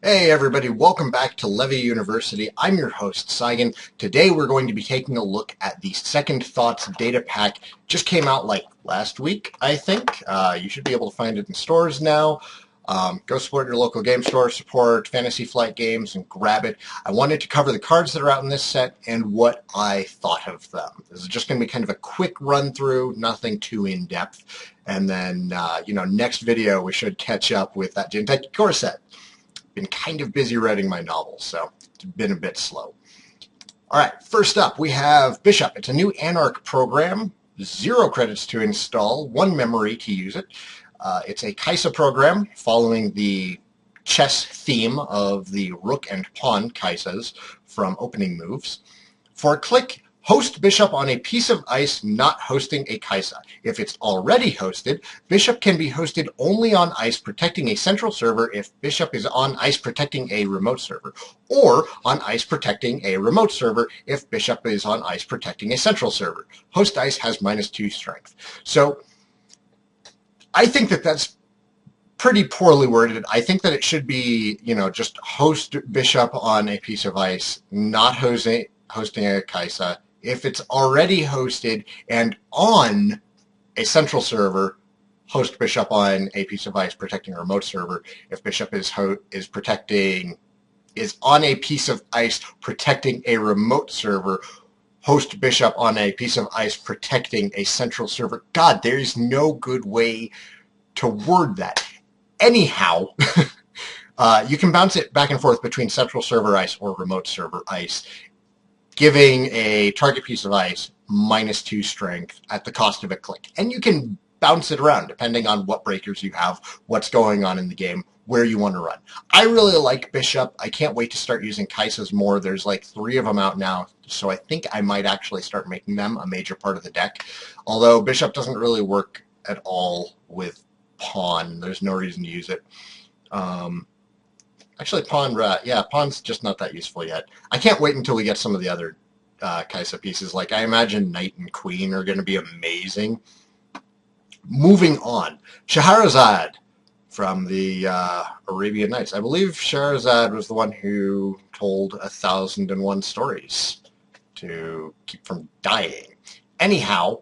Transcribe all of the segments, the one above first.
Hey everybody, welcome back to Levy University. I'm your host, Saigan. Today we're going to be taking a look at the Second Thoughts data pack. Just came out like last week, I think. You should be able to find it in stores now. Go support your local game store, support Fantasy Flight Games, and grab it. I wanted to cover the cards that are out in this set and what I thought of them. This is just going to be kind of a quick run through, nothing too in-depth. And then, next video we should catch up with that Jinteki core set. Been kind of busy writing my novels, so it's been a bit slow. All right, first up we have Bishop. It's a new Anarch program, 0 credits to install, 1 memory to use it. It's a Kaisa program following the chess theme of the Rook and Pawn Kaisas from opening moves. For a click, host Bishop on a piece of ice not hosting a Kaisa. If it's already hosted, Bishop can be hosted only on ice protecting a central server if Bishop is on ice protecting a remote server, or on ice protecting a remote server if Bishop is on ice protecting a central server. Host ice has -2 strength. So I think that that's pretty poorly worded. I think that it should be, just host Bishop on a piece of ice, not hosting a Kaisa. If it's already hosted and on a central server, host Bishop on a piece of ice protecting a remote server. If Bishop is on a piece of ice protecting a remote server, host Bishop on a piece of ice protecting a central server. God, there is no good way to word that. Anyhow, you can bounce it back and forth between central server ice or remote server ice, giving a target piece of ice -2 strength at the cost of a click. And you can bounce it around depending on what breakers you have, what's going on in the game, where you want to run. I really like Bishop. I can't wait to start using Kaisas more. There's like 3 of them out now, so I think I might actually start making them a major part of the deck. Although Bishop doesn't really work at all with Pawn. There's no reason to use it. Actually, Pawn's just not that useful yet. I can't wait until we get some of the other Kaisa pieces. Like, I imagine Knight and Queen are going to be amazing. Moving on. Shahrazad from the Arabian Nights. I believe Shahrazad was the one who told 1,001 stories to keep from dying. Anyhow,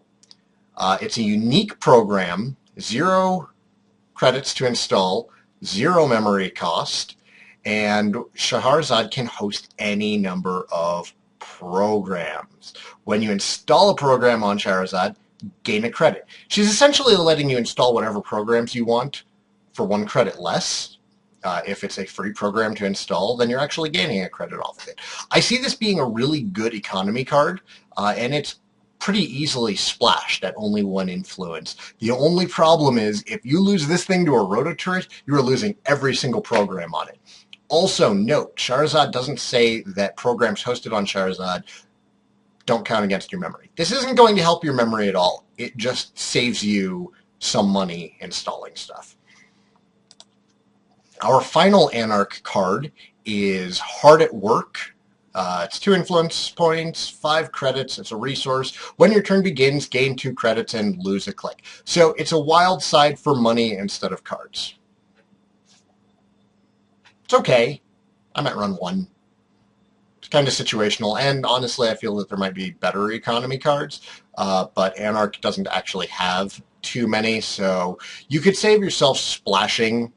it's a unique program, 0 credits to install, 0 memory cost, and Shahrazad can host any number of programs. When you install a program on Shahrazad, gain a credit. She's essentially letting you install whatever programs you want for 1 credit less. If it's a free program to install, then you're actually gaining a credit off of it. I see this being a really good economy card, and it's pretty easily splashed at only 1 influence. The only problem is if you lose this thing to a roto turret, you are losing every single program on it. Also note, Shahrazad doesn't say that programs hosted on Shahrazad don't count against your memory. This isn't going to help your memory at all. It just saves you some money installing stuff. Our final Anarch card is Hard at Work. It's 2 influence points, 5 credits. It's a resource. When your turn begins, gain 2 credits and lose a click. So it's a wild side for money instead of cards. It's okay. I might run 1. It's kind of situational, and honestly, I feel that there might be better economy cards, but Anarch doesn't actually have too many, so you could save yourself splashing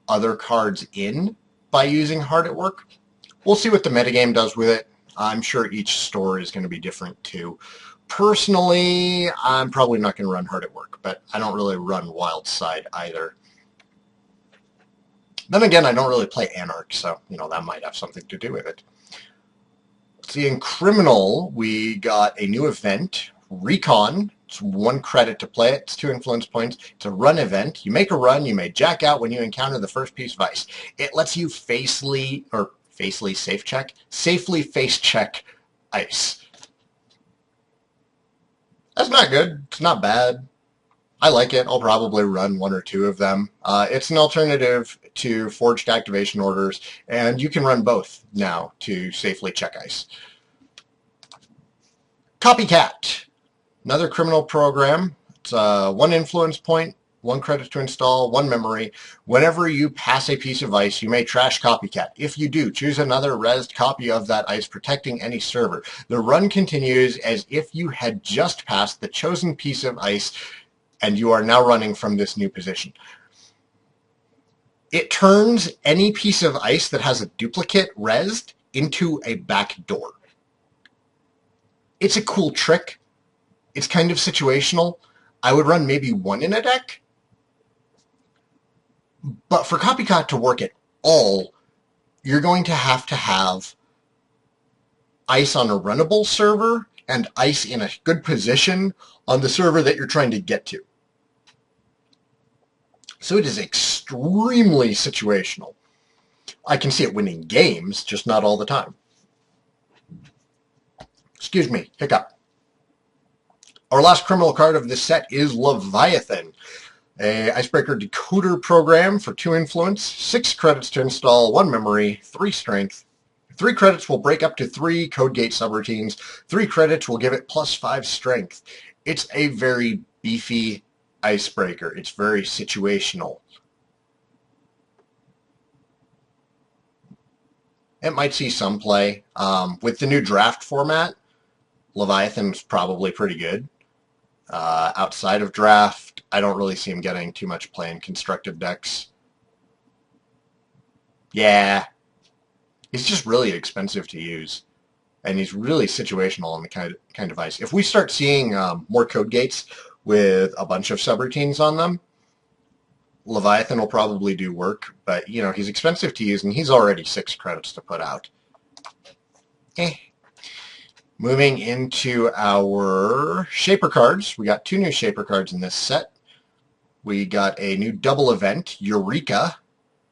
other cards in by using Hard at Work. We'll see what the metagame does with it. I'm sure each store is going to be different too. Personally, I'm probably not going to run Hard at Work, but I don't really run Wild Side either. Then again, I don't really play Anarch, so, that might have something to do with it. See, in Criminal, we got a new event, Recon. It's 1 credit to play it. It's 2 influence points. It's a run event. You make a run. You may jack out when you encounter the first piece of ice. It lets you safely face check ice. That's not good. It's not bad. I like it. I'll probably run 1 or 2 of them. It's an alternative to forged activation orders, and you can run both now to safely check ice. Copycat, another criminal program. It's 1 influence point, 1 credit to install, 1 memory. Whenever you pass a piece of ice, you may trash copycat. If you do, choose another resed copy of that ice, protecting any server. The run continues as if you had just passed the chosen piece of ice and you are now running from this new position. It turns any piece of ice that has a duplicate resed into a back door. It's a cool trick. It's kind of situational. I would run maybe 1 in a deck. But for copycat to work at all, you're going to have ice on a runnable server and ice in a good position on the server that you're trying to get to. So it is extremely situational. I can see it winning games, just not all the time. Excuse me, hiccup. Our last criminal card of this set is Leviathan, a icebreaker decoder program for 2 influence, 6 credits to install, 1 memory, 3 strength. 3 credits will break up to 3 code gate subroutines. 3 credits will give it +5 strength. It's a very beefy icebreaker. It's very situational. It might see some play. With the new draft format, Leviathan's probably pretty good. Outside of draft, I don't really see him getting too much play in constructed decks. Yeah, he's just really expensive to use, and he's really situational on the kind of ice. If we start seeing more code gates with a bunch of subroutines on them, Leviathan will probably do work, but you know, he's expensive to use, and he's already 6 credits to put out. Moving into our Shaper cards, we got 2 new Shaper cards in this set. We got a new double event, Eureka.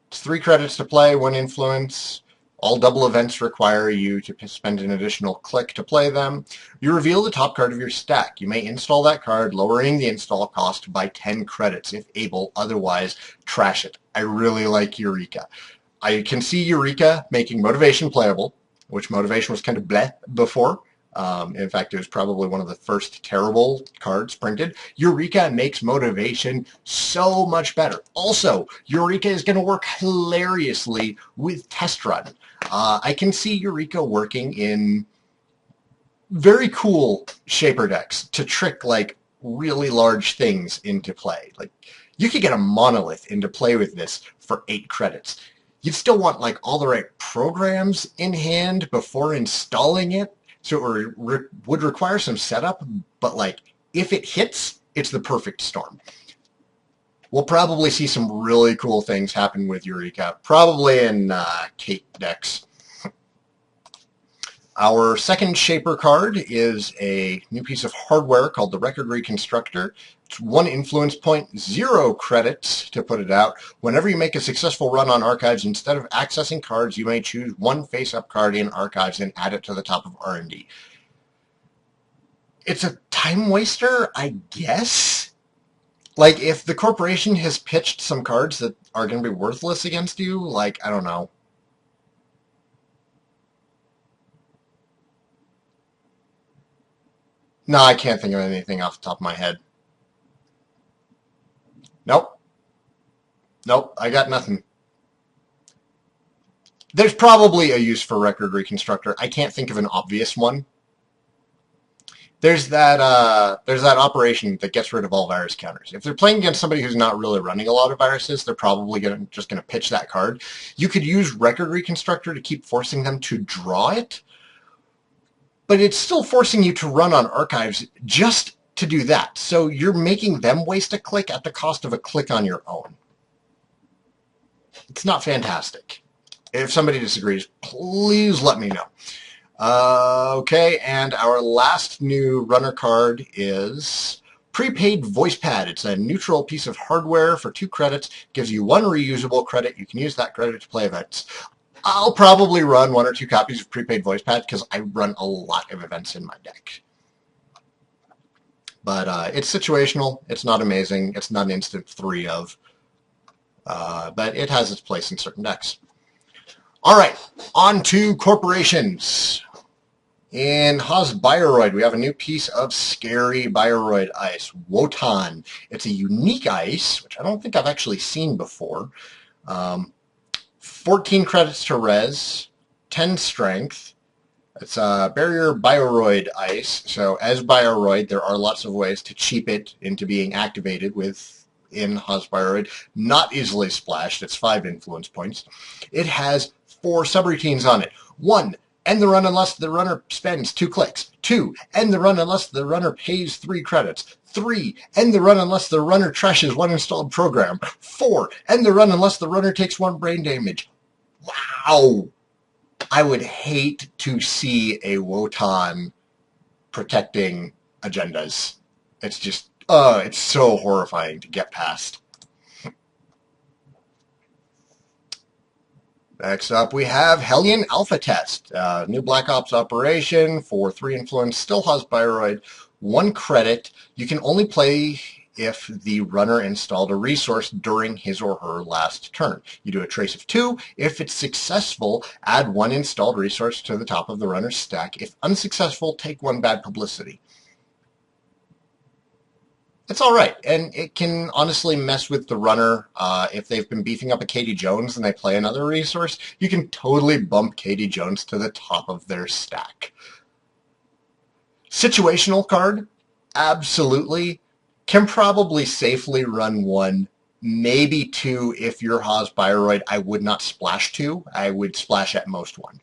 It's 3 credits to play, 1 influence. All double events require you to spend an additional click to play them. You reveal the top card of your stack. You may install that card, lowering the install cost by 10 credits if able. Otherwise, trash it. I really like Eureka. I can see Eureka making Motivation playable, which Motivation was kind of bleh before. In fact, it was probably one of the first terrible cards printed. Eureka makes Motivation so much better. Also, Eureka is going to work hilariously with Test Run. I can see Eureka working in very cool Shaper decks to trick like really large things into play. Like, you could get a monolith into play with this for 8 credits. You'd still want like all the right programs in hand before installing it. So it would require some setup, but like if it hits, it's the perfect storm. We'll probably see some really cool things happen with Eureka, probably in Kate decks. Our second Shaper card is a new piece of hardware called the Reconstructor. It's 1 influence point, 0 credits to put it out. Whenever you make a successful run on archives, instead of accessing cards, you may choose 1 face-up card in archives and add it to the top of R&D. It's a time waster, I guess. Like, if the corporation has pitched some cards that are going to be worthless against you, like, I don't know. No, I can't think of anything off the top of my head. Nope. Nope, I got nothing. There's probably a use for Reconstructor. I can't think of an obvious one. There's that operation that gets rid of all virus counters. If they're playing against somebody who's not really running a lot of viruses, they're probably just going to pitch that card. You could use Reconstructor to keep forcing them to draw it, but it's still forcing you to run on archives just to do that. So you're making them waste a click at the cost of a click on your own. It's not fantastic. If somebody disagrees, please let me know. Okay, and our last new runner card is Prepaid Voice Pad. It's a neutral piece of hardware for 2 credits. Gives you 1 reusable credit. You can use that credit to play events. I'll probably run 1 or 2 copies of Prepaid Voice Pad because I run a lot of events in my deck. But it's situational. It's not amazing. It's not an instant 3 of. But it has its place in certain decks. All right, on to corporations. In Haas Bioroid, we have a new piece of scary Bioroid Ice, Wotan. It's a unique ice, which I don't think I've actually seen before. 14 credits to res, 10 strength. It's a barrier Bioroid Ice, so as Bioroid, there are lots of ways to cheap it into being activated within Haas Bioroid. Not easily splashed, it's 5 influence points. It has 4 subroutines on it. 1. End the run unless the runner spends 2 clicks. 2. End the run unless the runner pays 3 credits. 3. End the run unless the runner trashes 1 installed program. 4. End the run unless the runner takes 1 brain damage. Wow! I would hate to see a Wotan protecting agendas. It's just, it's so horrifying to get past. Next up, we have Hellion Alpha Test. New Black Ops operation for 3 influence, still has Bioroid, 1 credit. You can only play if the runner installed a resource during his or her last turn. You do a trace of 2. If it's successful, add 1 installed resource to the top of the runner's stack. If unsuccessful, take 1 bad publicity. It's all right, and it can honestly mess with the runner. If they've been beefing up a Katie Jones and they play another resource, you can totally bump Katie Jones to the top of their stack. Situational card, absolutely. Can probably safely run 1, maybe 2 if you're Haas Bioroid. I would not splash 2. I would splash at most 1.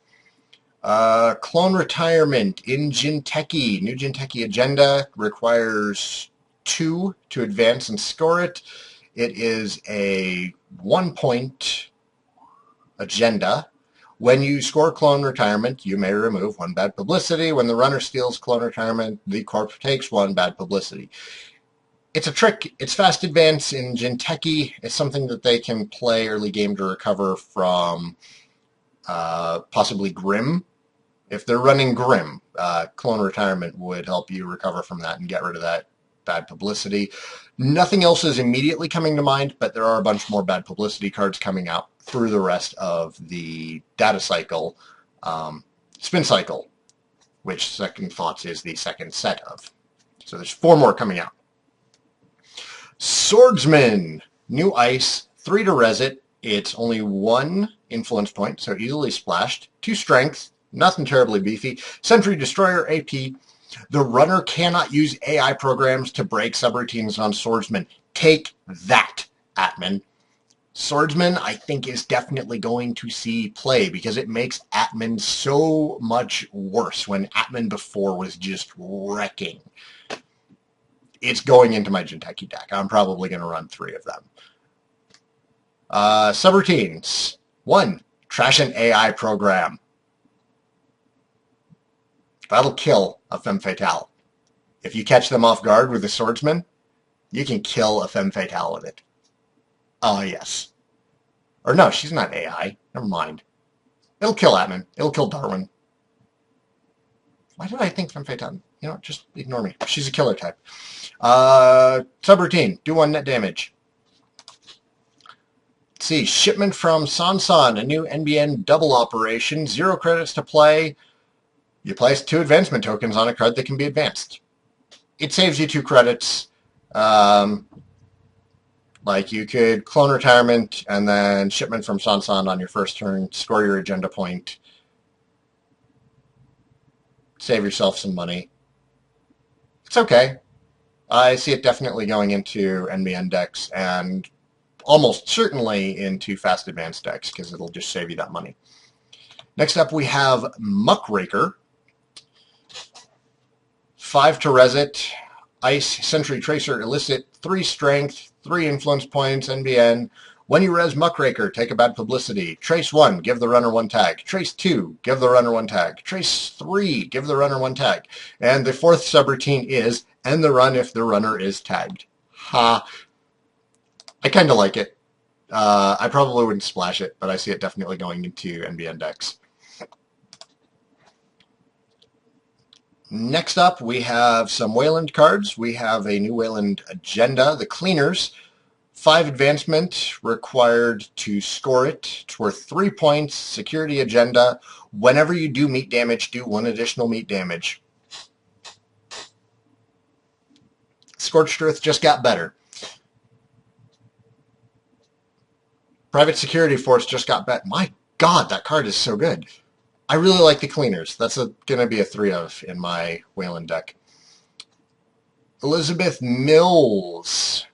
Clone Retirement in Jinteki. New Jinteki agenda requires 2 to advance and score it. It is a 1-point agenda. When you score Clone Retirement, you may remove 1 bad publicity. When the runner steals Clone Retirement, the corp takes 1 bad publicity. It's a trick. It's fast advance in Jinteki. It's something that they can play early game to recover from possibly Grim. If they're running Grim, Clone Retirement would help you recover from that and get rid of that bad publicity. Nothing else is immediately coming to mind, but there are a bunch more bad publicity cards coming out through the rest of the data cycle, spin cycle, which Second Thoughts is the second set of. So there's 4 more coming out. Swordsman, new ice, 3 to res it. It's only 1 influence point, so easily splashed. 2 strength, nothing terribly beefy. Sentry Destroyer AP. The runner cannot use AI programs to break subroutines on Swordsman. Take that, Atman. Swordsman, I think, is definitely going to see play because it makes Atman so much worse when Atman before was just wrecking. It's going into my Jinteki deck. I'm probably going to run 3 of them. Subroutines. 1. Trash an AI program. That'll kill a femme fatale. If you catch them off guard with a Swordsman, you can kill a femme fatale with it. Oh, yes. Or no, she's not AI. Never mind. It'll kill Atman. It'll kill Darwin. Why did I think femme fatale? You know, just ignore me. She's a killer type. Subroutine. Do 1 net damage. Let's see. Shipment from Sansan. A new NBN double operation. 0 credits to play. You place 2 advancement tokens on a card that can be advanced. It saves you 2 credits. Like you could Clone Retirement and then Shipment from Sansan on your first turn. Score your agenda point. Save yourself some money. It's okay. I see it definitely going into NBN decks and almost certainly into fast advanced decks because it'll just save you that money. Next up we have Muckraker. 5 to res it. Ice, Sentry, Tracer, Illicit, 3 strength, 3 influence points, NBN. When you res Muckraker, take a bad publicity. Trace 1, give the runner 1 tag. Trace 2, give the runner 1 tag. Trace 3, give the runner 1 tag. And the 4th subroutine is end the run if the runner is tagged. Ha. I kind of like it. I probably wouldn't splash it, but I see it definitely going into NBN decks. Next up, we have some Wayland cards. We have a new Wayland agenda, the Cleaners. 5 advancement required to score it. It's worth 3 points. Security agenda. Whenever you do meat damage, do 1 additional meat damage. Scorched Earth just got better. Private Security Force just got better. My God, that card is so good. I really like the Cleaners. That's going to be a 3 of in my Wayland deck. Elizabeth Mills.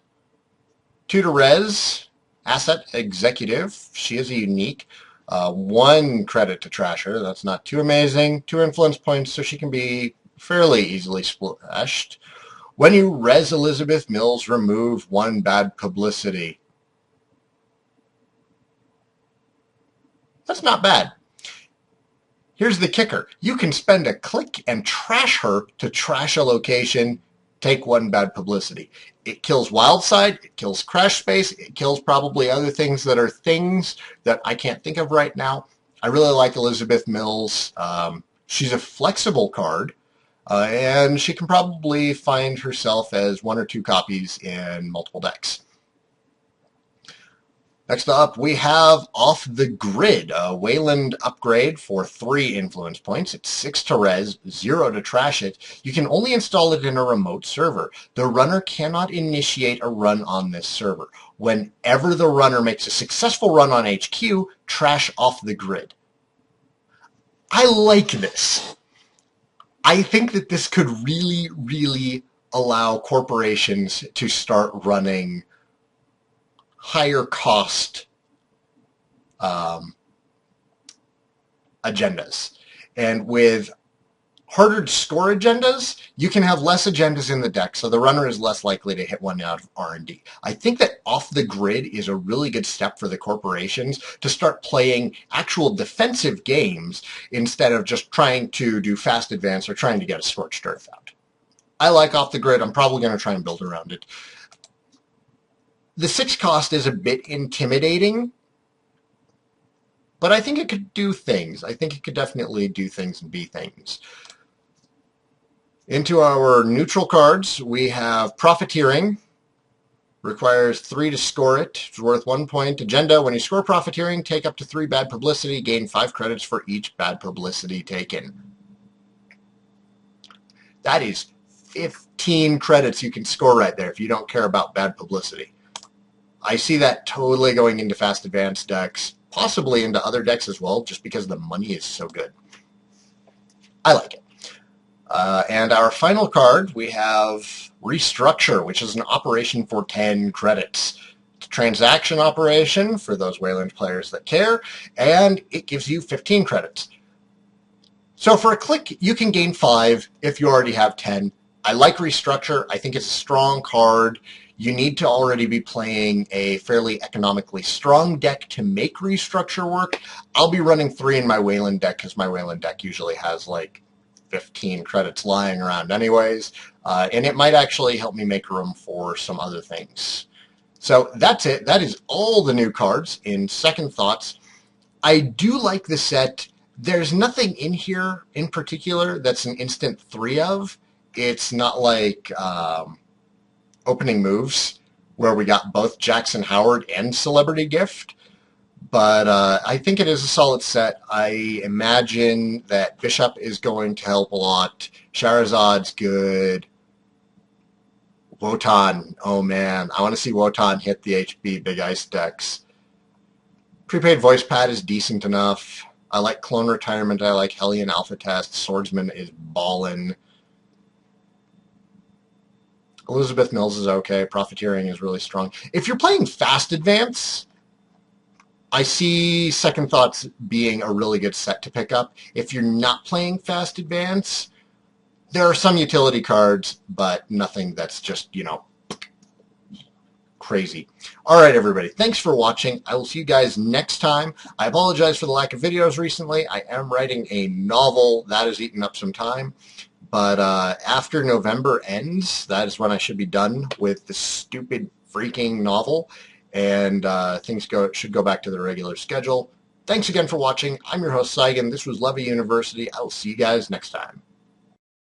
2 to res, asset executive. She is a unique. 1 credit to trash her. That's not too amazing. 2 influence points, so she can be fairly easily splashed. When you res Elizabeth Mills, remove 1 bad publicity. That's not bad. Here's the kicker. You can spend a click and trash her to trash a location. Take 1 bad publicity. It kills Wildside, it kills Crash Space, it kills probably other things that are things that I can't think of right now. I really like Elizabeth Mills. She's a flexible card, and she can probably find herself as 1 or 2 copies in multiple decks. Next up, we have Off the Grid, a Wayland upgrade for 3 influence points. It's 6 to res, 0 to trash it. You can only install it in a remote server. The runner cannot initiate a run on this server. Whenever the runner makes a successful run on HQ, trash Off the Grid. I like this. I think that this could really, really allow corporations to start running higher cost agendas. And with harder to score agendas, you can have less agendas in the deck, so the runner is less likely to hit 1 out of R&D. I think that Off the Grid is a really good step for the corporations to start playing actual defensive games instead of just trying to do fast advance or trying to get a Scorched Earth out. I like Off the Grid. I'm probably going to try and build around it. The 6 cost is a bit intimidating, but I think it could do things. I think it could definitely do things and be things. Into our neutral cards, we have Profiteering. Requires 3 to score it. It's worth 1 point. Agenda, when you score Profiteering, take up to 3 bad publicity, gain 5 credits for each bad publicity taken. That is 15 credits you can score right there if you don't care about bad publicity. I see that totally going into fast advanced decks, possibly into other decks as well, just because the money is so good. I like it. And our final card, we have Restructure, which is an operation for 10 credits. It's a transaction operation for those Wayland players that care, and it gives you 15 credits. So for a click, you can gain 5 if you already have 10. I like Restructure. I think it's a strong card. You need to already be playing a fairly economically strong deck to make Restructure work. I'll be running 3 in my Wayland deck because my Wayland deck usually has like 15 credits lying around anyways. And it might actually help me make room for some other things. So that's it. That is all the new cards in Second Thoughts. I do like the set. There's nothing in here in particular that's an instant 3 of. It's not like Opening Moves, where we got both Jackson Howard and Celebrity Gift. But I think it is a solid set. I imagine that Bishop is going to help a lot. Shahrazad's good. Wotan, oh man, I want to see Wotan hit the HB Big Ice decks. Prepaid Voice Pad is decent enough. I like Clone Retirement. I like Hellion Alpha Test. Swordsman is ballin'. Elizabeth Mills is okay. Profiteering is really strong. If you're playing Fast Advance, I see Second Thoughts being a really good set to pick up. If you're not playing Fast Advance, there are some utility cards, but nothing that's just, you know, crazy. All right, everybody. Thanks for watching. I will see you guys next time. I apologize for the lack of videos recently. I am writing a novel. That has eaten up some time. But after November ends, that is when I should be done with the stupid freaking novel. And things should go back to the regular schedule. Thanks again for watching. I'm your host, Saigan. This was Levy University. I will see you guys next time.